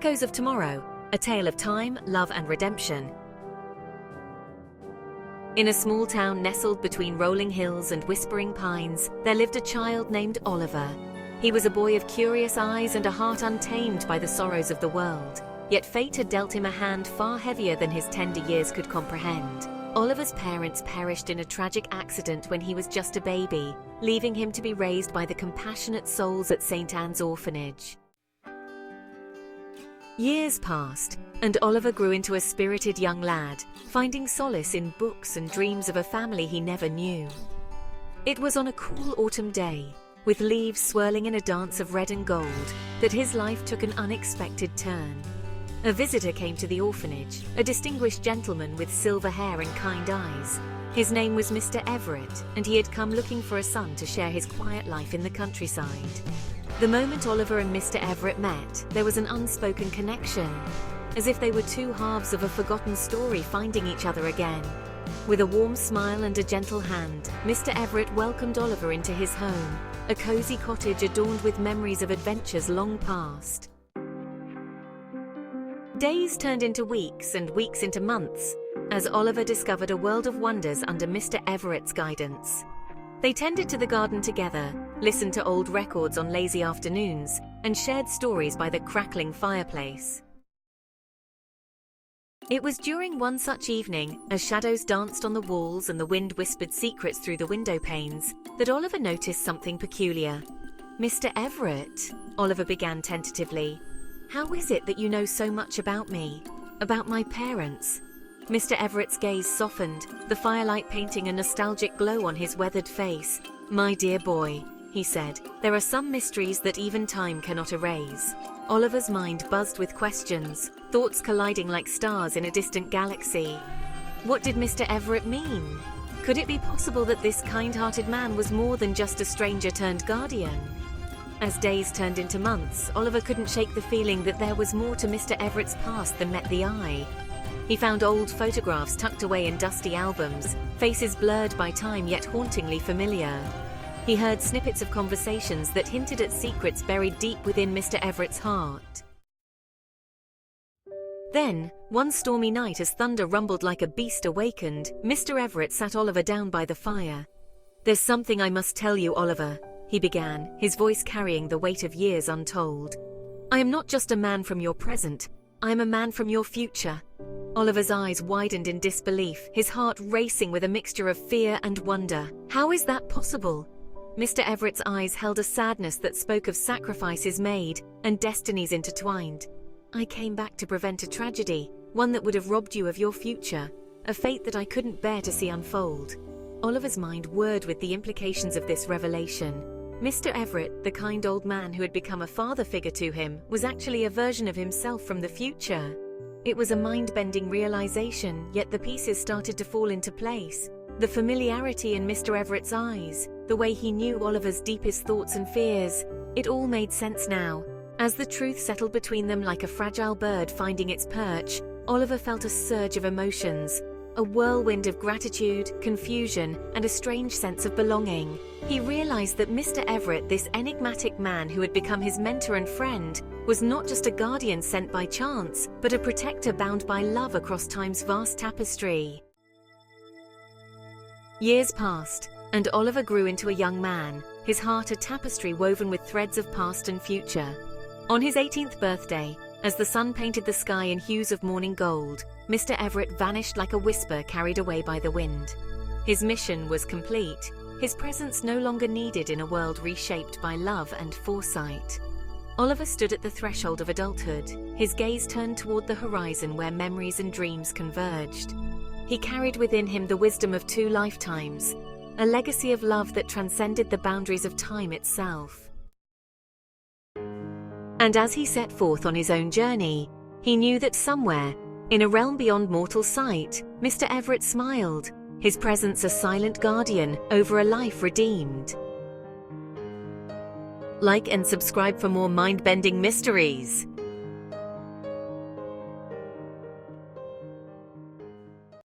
Echoes of Tomorrow, a tale of time, love and redemption. In a small town nestled between rolling hills and whispering pines, there lived a child named Oliver. He was a boy of curious eyes and a heart untamed by the sorrows of the world. Yet fate had dealt him a hand far heavier than his tender years could comprehend. Oliver's parents perished in a tragic accident when he was just a baby, leaving him to be raised by the compassionate souls at St. Anne's orphanage. Years passed, and Oliver grew into a spirited young lad, finding solace in books and dreams of a family he never knew. It was on a cool autumn day, with leaves swirling in a dance of red and gold, that his life took an unexpected turn. A visitor came to the orphanage, a distinguished gentleman with silver hair and kind eyes. His name was Mr. Everett, and he had come looking for a son to share his quiet life in the countryside. The moment Oliver and Mr. Everett met, there was an unspoken connection, as if they were two halves of a forgotten story finding each other again. With a warm smile and a gentle hand, Mr. Everett welcomed Oliver into his home, a cozy cottage adorned with memories of adventures long past. Days turned into weeks and weeks into months, as Oliver discovered a world of wonders under Mr. Everett's guidance. They tended to the garden together, listened to old records on lazy afternoons, and shared stories by the crackling fireplace. It was during one such evening, as shadows danced on the walls and the wind whispered secrets through the window panes, that Oliver noticed something peculiar. "Mr. Everett," Oliver began tentatively, "how is it that you know so much about me, about my parents?" Mr. Everett's gaze softened, the firelight painting a nostalgic glow on his weathered face. "My dear boy," he said, "there are some mysteries that even time cannot erase." Oliver's mind buzzed with questions, thoughts colliding like stars in a distant galaxy. What did Mr. Everett mean? Could it be possible that this kind-hearted man was more than just a stranger turned guardian? As days turned into months, Oliver couldn't shake the feeling that there was more to Mr. Everett's past than met the eye. He found old photographs tucked away in dusty albums, faces blurred by time yet hauntingly familiar. He heard snippets of conversations that hinted at secrets buried deep within Mr. Everett's heart. Then, one stormy night as thunder rumbled like a beast awakened, Mr. Everett sat Oliver down by the fire. "There's something I must tell you, Oliver," he began, his voice carrying the weight of years untold. "I am not just a man from your present, I am a man from your future." Oliver's eyes widened in disbelief, his heart racing with a mixture of fear and wonder. "How is that possible?" Mr. Everett's eyes held a sadness that spoke of sacrifices made and destinies intertwined. "I came back to prevent a tragedy, one that would have robbed you of your future, a fate that I couldn't bear to see unfold." Oliver's mind whirred with the implications of this revelation. Mr. Everett, the kind old man who had become a father figure to him, was actually a version of himself from the future. It was a mind-bending realization, yet the pieces started to fall into place. The familiarity in Mr. Everett's eyes, the way he knew Oliver's deepest thoughts and fears, it all made sense now. As the truth settled between them like a fragile bird finding its perch, Oliver felt a surge of emotions, a whirlwind of gratitude, confusion, and a strange sense of belonging. He realized that Mr. Everett, this enigmatic man who had become his mentor and friend, was not just a guardian sent by chance, but a protector bound by love across time's vast tapestry. Years passed, and Oliver grew into a young man, his heart a tapestry woven with threads of past and future. On his 18th birthday, as the sun painted the sky in hues of morning gold, Mr. Everett vanished like a whisper carried away by the wind. His mission was complete, his presence no longer needed in a world reshaped by love and foresight. Oliver stood at the threshold of adulthood, his gaze turned toward the horizon where memories and dreams converged. He carried within him the wisdom of 2 lifetimes, a legacy of love that transcended the boundaries of time itself. And as he set forth on his own journey, he knew that somewhere, in a realm beyond mortal sight, Mr. Everett smiled, his presence a silent guardian over a life redeemed. Like and subscribe for more mind-bending mysteries.